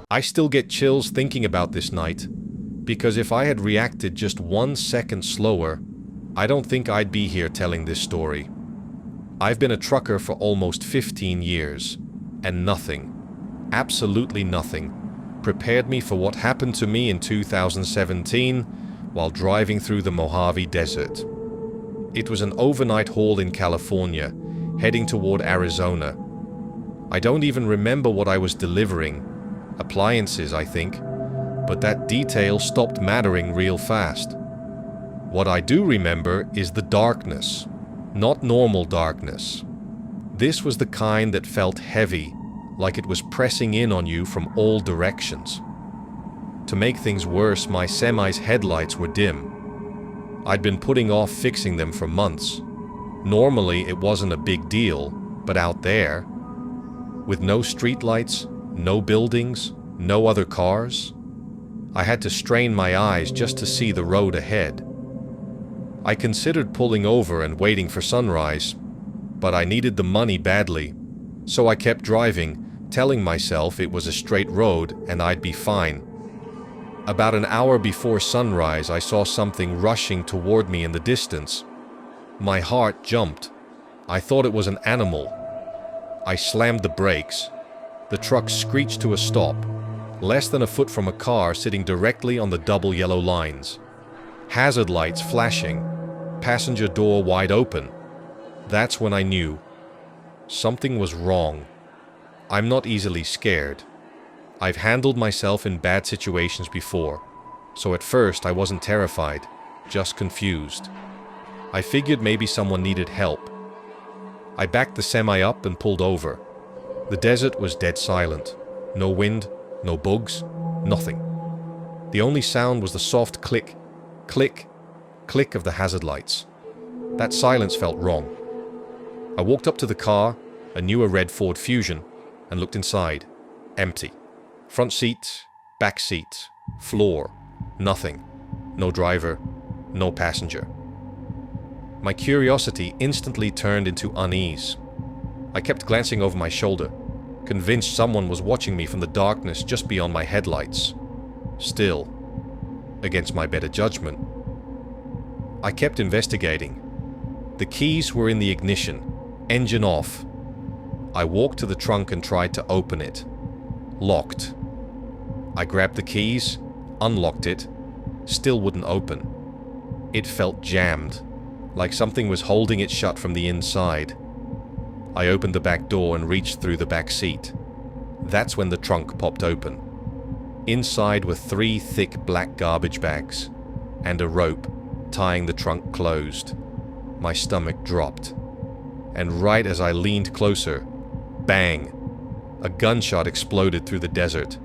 I still get chills thinking about this night, because if I had reacted just 1 second slower, I don't think I'd be here telling this story. I've been a trucker for almost 15 years, and nothing, absolutely nothing, prepared me for what happened to me in 2017 while driving through the Mojave Desert. It was an overnight haul in California, heading toward Arizona. I don't even remember what I was delivering. Appliances, I think, but that detail stopped mattering real fast. What I do remember is the darkness, not normal darkness. This was the kind that felt heavy, like it was pressing in on you from all directions. To make things worse, my semi's headlights were dim. I'd been putting off fixing them for months. Normally, it wasn't a big deal, but out there, with no streetlights, no buildings, no other cars, I had to strain my eyes just to see the road ahead. I considered pulling over and waiting for sunrise, but I needed the money badly, so I kept driving, telling myself it was a straight road and I'd be fine. About an hour before sunrise, I saw something rushing toward me in the distance. My heart jumped. I thought it was an animal. I slammed the brakes. The truck screeched to a stop, less than a foot from a car sitting directly on the double yellow lines. Hazard lights flashing, passenger door wide open. That's when I knew something was wrong. I'm not easily scared. I've handled myself in bad situations before, so at first I wasn't terrified, just confused. I figured maybe someone needed help. I backed the semi up and pulled over. The desert was dead silent. No wind, no bugs, nothing. The only sound was the soft click, click, click of the hazard lights. That silence felt wrong. I walked up to the car, a newer red Ford Fusion, and looked inside. Empty. Front seat, back seat, floor, nothing. No driver, no passenger. My curiosity instantly turned into unease. I kept glancing over my shoulder, convinced someone was watching me from the darkness just beyond my headlights. Still, against my better judgment, I kept investigating. The keys were in the ignition, engine off. I walked to the trunk and tried to open it. Locked. I grabbed the keys, unlocked it, still wouldn't open. It felt jammed, like something was holding it shut from the inside. I opened the back door and reached through the back seat. That's when the trunk popped open. Inside were 3 thick black garbage bags and a rope tying the trunk closed. My stomach dropped. And right as I leaned closer, bang! A gunshot exploded through the desert.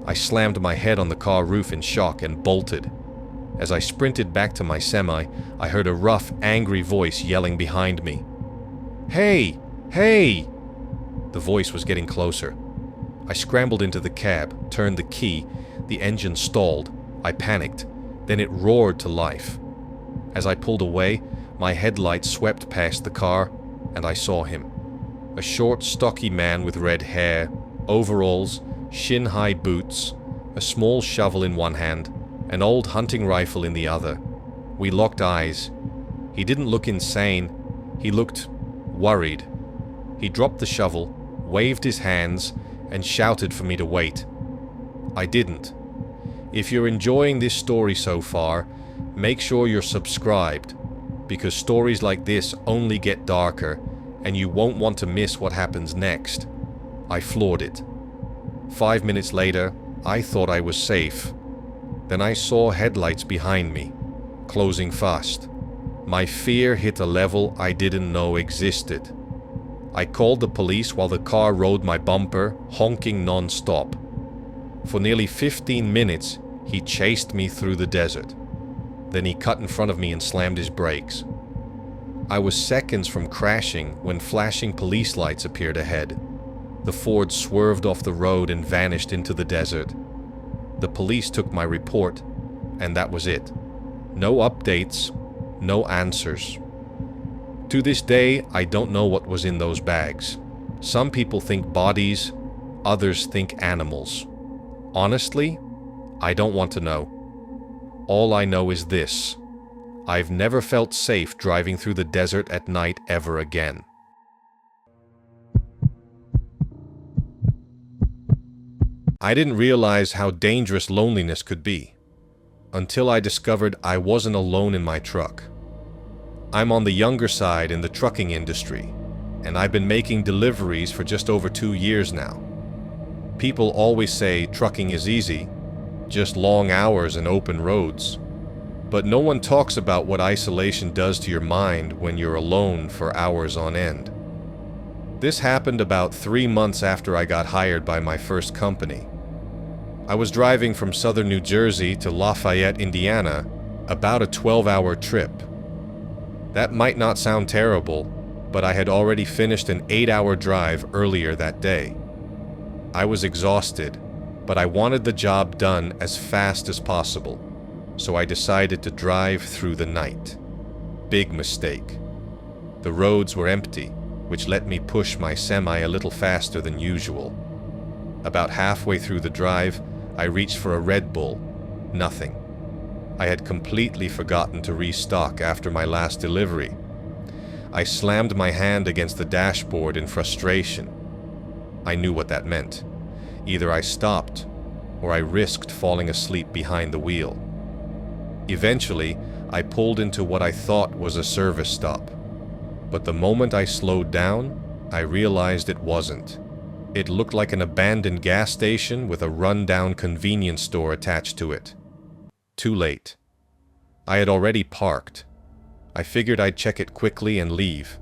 I slammed my head on the car roof in shock and bolted. As I sprinted back to my semi, I heard a rough, angry voice yelling behind me. "Hey! Hey!" The voice was getting closer. I scrambled into the cab, turned the key, the engine stalled. I panicked. Then it roared to life. As I pulled away, my headlights swept past the car, and I saw him. A short, stocky man with red hair, overalls, shin-high boots, a small shovel in one hand, an old hunting rifle in the other. We locked eyes. He didn't look insane. He looked worried. He dropped the shovel, waved his hands, and shouted for me to wait. I didn't. If you're enjoying this story so far, make sure you're subscribed, because stories like this only get darker, and you won't want to miss what happens next. I floored it. 5 minutes later, I thought I was safe. Then I saw headlights behind me, closing fast. My fear hit a level I didn't know existed. I called the police while the car rode my bumper, honking non-stop. For nearly 15 minutes, he chased me through the desert. Then he cut in front of me and slammed his brakes. I was seconds from crashing when flashing police lights appeared ahead. The Ford swerved off the road and vanished into the desert. The police took my report, and that was it. No updates, no answers. To this day, I don't know what was in those bags. Some people think bodies, others think animals. Honestly, I don't want to know. All I know is this: I've never felt safe driving through the desert at night ever again. I didn't realize how dangerous loneliness could be until I discovered I wasn't alone in my truck. I'm on the younger side in the trucking industry, and I've been making deliveries for just over 2 years now. People always say trucking is easy, just long hours and open roads. But no one talks about what isolation does to your mind when you're alone for hours on end. This happened about 3 months after I got hired by my first company. I was driving from southern New Jersey to Lafayette, Indiana, about a 12-hour trip. That might not sound terrible, but I had already finished an 8-hour drive earlier that day. I was exhausted, but I wanted the job done as fast as possible, so I decided to drive through the night. Big mistake. The roads were empty, which let me push my semi a little faster than usual. About halfway through the drive, I reached for a Red Bull. Nothing. I had completely forgotten to restock after my last delivery. I slammed my hand against the dashboard in frustration. I knew what that meant. Either I stopped, or I risked falling asleep behind the wheel. Eventually, I pulled into what I thought was a service stop. But the moment I slowed down, I realized it wasn't. It looked like an abandoned gas station with a run-down convenience store attached to it. Too late. I had already parked. I figured I'd check it quickly and leave.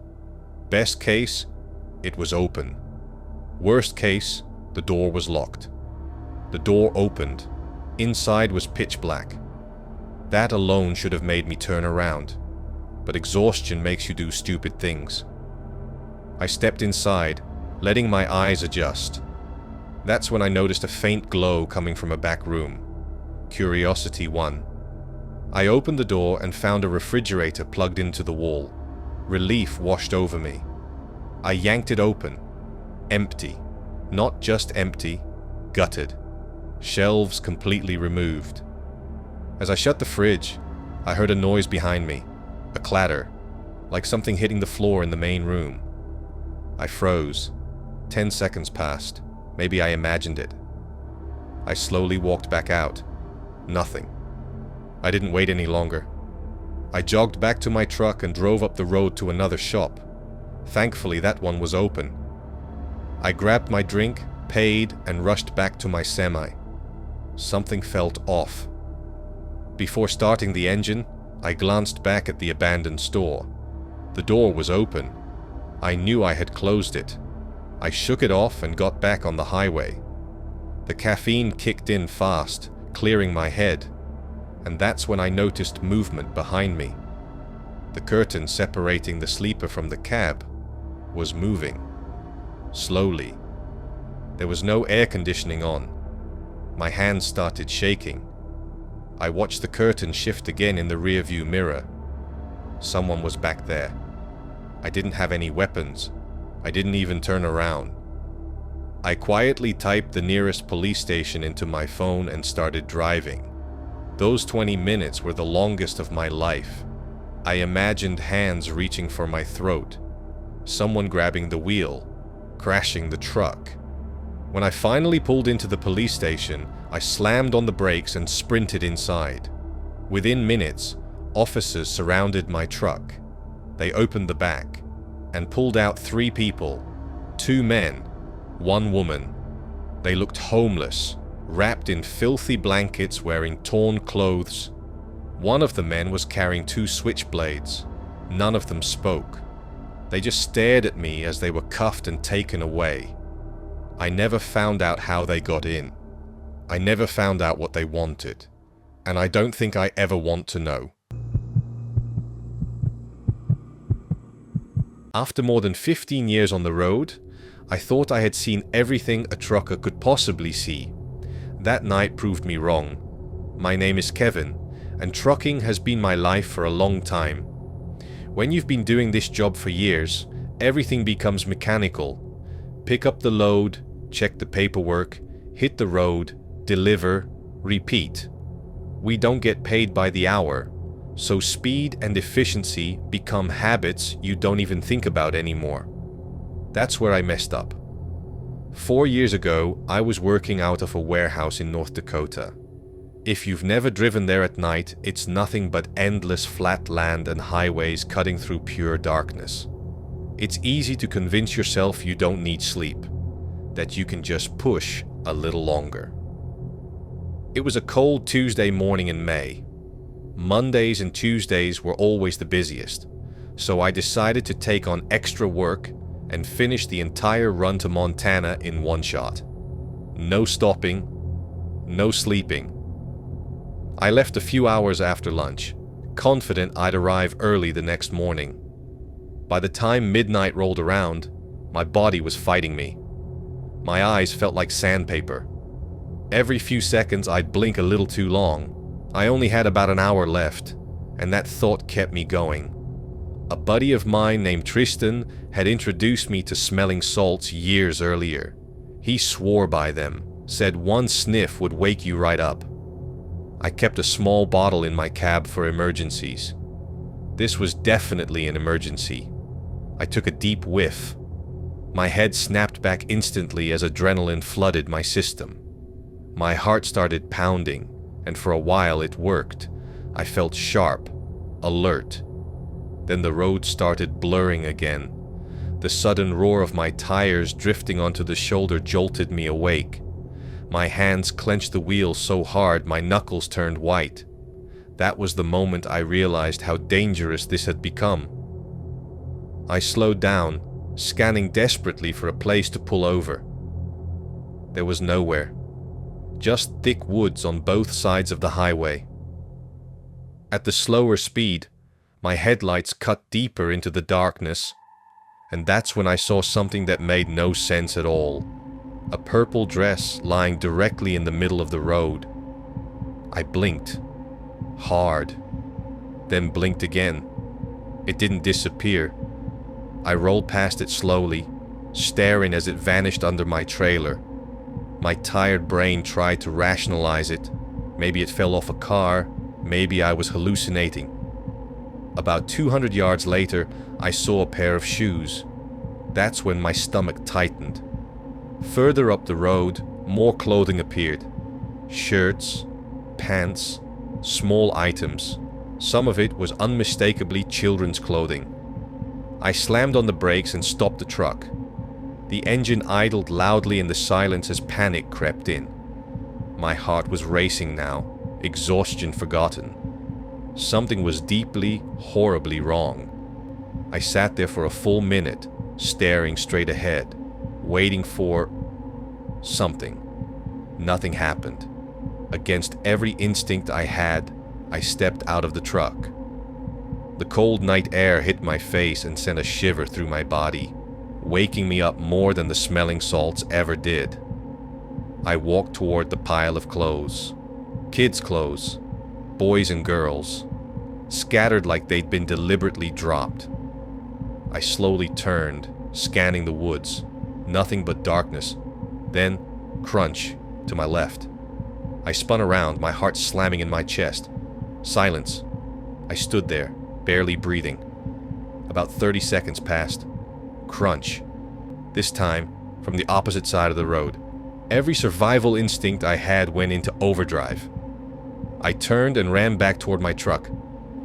Best case, it was open. Worst case, the door was locked. The door opened. Inside was pitch black. That alone should have made me turn around. But exhaustion makes you do stupid things. I stepped inside, letting my eyes adjust. That's when I noticed a faint glow coming from a back room. Curiosity won. I opened the door and found a refrigerator plugged into the wall. Relief washed over me. I yanked it open. Empty. Not just empty, gutted. Shelves completely removed. As I shut the fridge, I heard a noise behind me. A clatter, like something hitting the floor in the main room. I froze. 10 seconds passed. Maybe I imagined it. I slowly walked back out. Nothing. I didn't wait any longer. I jogged back to my truck and drove up the road to another shop. Thankfully, that one was open. I grabbed my drink, paid, and rushed back to my semi. Something felt off. Before starting the engine, I glanced back at the abandoned store. The door was open. I knew I had closed it. I shook it off and got back on the highway. The caffeine kicked in fast, clearing my head, and that's when I noticed movement behind me. The curtain separating the sleeper from the cab was moving. Slowly. There was no air conditioning on. My hands started shaking. I watched the curtain shift again in the rearview mirror. Someone was back there. I didn't have any weapons. I didn't even turn around. I quietly typed the nearest police station into my phone and started driving. Those 20 minutes were the longest of my life. I imagined hands reaching for my throat, someone grabbing the wheel, crashing the truck. When I finally pulled into the police station, I slammed on the brakes and sprinted inside. Within minutes, officers surrounded my truck. They opened the back and pulled out 3 people, 2 men, 1 woman. They looked homeless, wrapped in filthy blankets, wearing torn clothes. One of the men was carrying 2 switchblades. None of them spoke. They just stared at me as they were cuffed and taken away. I never found out how they got in. I never found out what they wanted. And I don't think I ever want to know. After more than 15 years on the road, I thought I had seen everything a trucker could possibly see. That night proved me wrong. My name is Kevin, and trucking has been my life for a long time. When you've been doing this job for years, everything becomes mechanical. Pick up the load, check the paperwork, hit the road, deliver, repeat. We don't get paid by the hour, so speed and efficiency become habits you don't even think about anymore. That's where I messed up. 4 years ago, I was working out of a warehouse in North Dakota. If you've never driven there at night, it's nothing but endless flat land and highways cutting through pure darkness. It's easy to convince yourself you don't need sleep, that you can just push a little longer. It was a cold Tuesday morning in May. Mondays and Tuesdays were always the busiest, so I decided to take on extra work and finish the entire run to Montana in one shot. No stopping, no sleeping. I left a few hours after lunch, confident I'd arrive early the next morning. By the time midnight rolled around, my body was fighting me. My eyes felt like sandpaper. Every few seconds I'd blink a little too long. I only had about an hour left, and that thought kept me going. A buddy of mine named Tristan had introduced me to smelling salts years earlier. He swore by them, said one sniff would wake you right up. I kept a small bottle in my cab for emergencies. This was definitely an emergency. I took a deep whiff. My head snapped back instantly as adrenaline flooded my system. My heart started pounding, and for a while it worked. I felt sharp, alert. Then the road started blurring again. The sudden roar of my tires drifting onto the shoulder jolted me awake. My hands clenched the wheel so hard my knuckles turned white. That was the moment I realized how dangerous this had become. I slowed down, scanning desperately for a place to pull over. There was nowhere. Just thick woods on both sides of the highway. At the slower speed, my headlights cut deeper into the darkness, and that's when I saw something that made no sense at all. A purple dress lying directly in the middle of the road. I blinked. Hard. Then blinked again. It didn't disappear. I rolled past it slowly, staring as it vanished under my trailer. My tired brain tried to rationalize it. Maybe it fell off a car. Maybe I was hallucinating. About 200 yards later, I saw a pair of shoes. That's when my stomach tightened. Further up the road, more clothing appeared. Shirts, pants, small items. Some of it was unmistakably children's clothing. I slammed on the brakes and stopped the truck. The engine idled loudly in the silence as panic crept in. My heart was racing now, exhaustion forgotten. Something was deeply, horribly wrong. I sat there for a full minute, staring straight ahead, waiting for something. Nothing happened. Against every instinct I had, I stepped out of the truck. The cold night air hit my face and sent a shiver through my body, waking me up more than the smelling salts ever did. I walked toward the pile of clothes. Kids' clothes, boys and girls, scattered like they'd been deliberately dropped. I slowly turned, scanning the woods. Nothing but darkness. Then, crunch, to my left. I spun around, my heart slamming in my chest. Silence. I stood there, barely breathing. About 30 seconds passed. Crunch. This time, from the opposite side of the road. Every survival instinct I had went into overdrive. I turned and ran back toward my truck.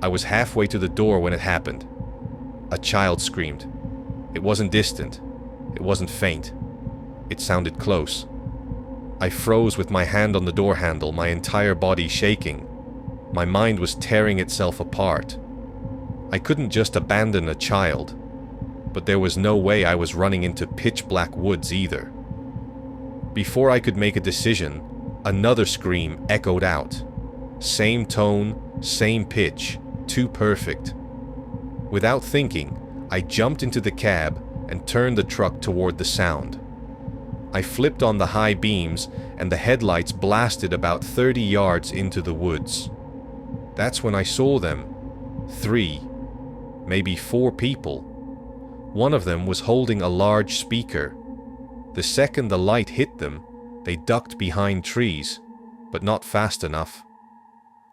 I was halfway to the door when it happened. A child screamed. It wasn't distant. It wasn't faint. It sounded close. I froze with my hand on the door handle, my entire body shaking. My mind was tearing itself apart. I couldn't just abandon a child, but there was no way I was running into pitch-black woods either. Before I could make a decision, another scream echoed out. Same tone, same pitch, too perfect. Without thinking, I jumped into the cab and turned the truck toward the sound. I flipped on the high beams and the headlights blasted about 30 yards into the woods. That's when I saw them. 3, maybe 4 people. One of them was holding a large speaker. The second the light hit them, they ducked behind trees, but not fast enough.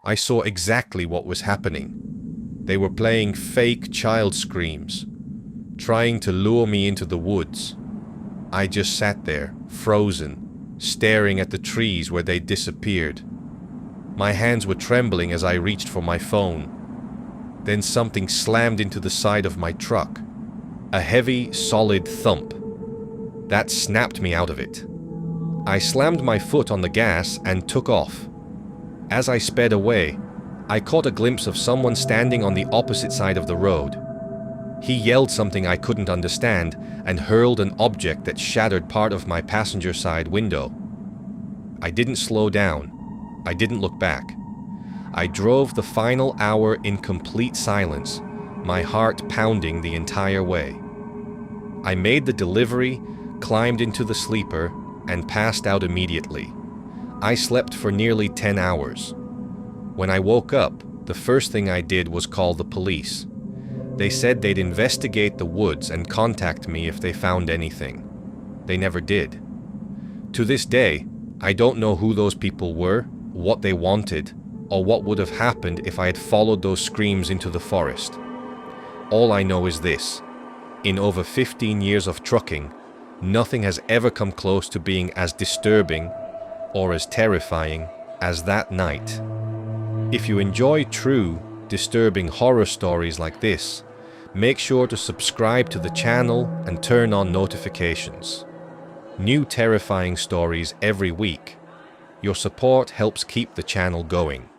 I saw exactly what was happening. They were playing fake child screams, trying to lure me into the woods. I just sat there, frozen, staring at the trees where they disappeared. My hands were trembling as I reached for my phone. Then something slammed into the side of my truck. A heavy, solid thump. That snapped me out of it. I slammed my foot on the gas and took off. As I sped away, I caught a glimpse of someone standing on the opposite side of the road. He yelled something I couldn't understand and hurled an object that shattered part of my passenger side window. I didn't slow down. I didn't look back. I drove the final hour in complete silence, my heart pounding the entire way. I made the delivery, climbed into the sleeper, and passed out immediately. I slept for nearly 10 hours. When I woke up, the first thing I did was call the police. They said they'd investigate the woods and contact me if they found anything. They never did. To this day, I don't know who those people were, what they wanted, or what would have happened if I had followed those screams into the forest. All I know is this: in over 15 years of trucking, nothing has ever come close to being as disturbing or as terrifying as that night. If you enjoy true, disturbing horror stories like this, make sure to subscribe to the channel and turn on notifications. New terrifying stories every week. Your support helps keep the channel going.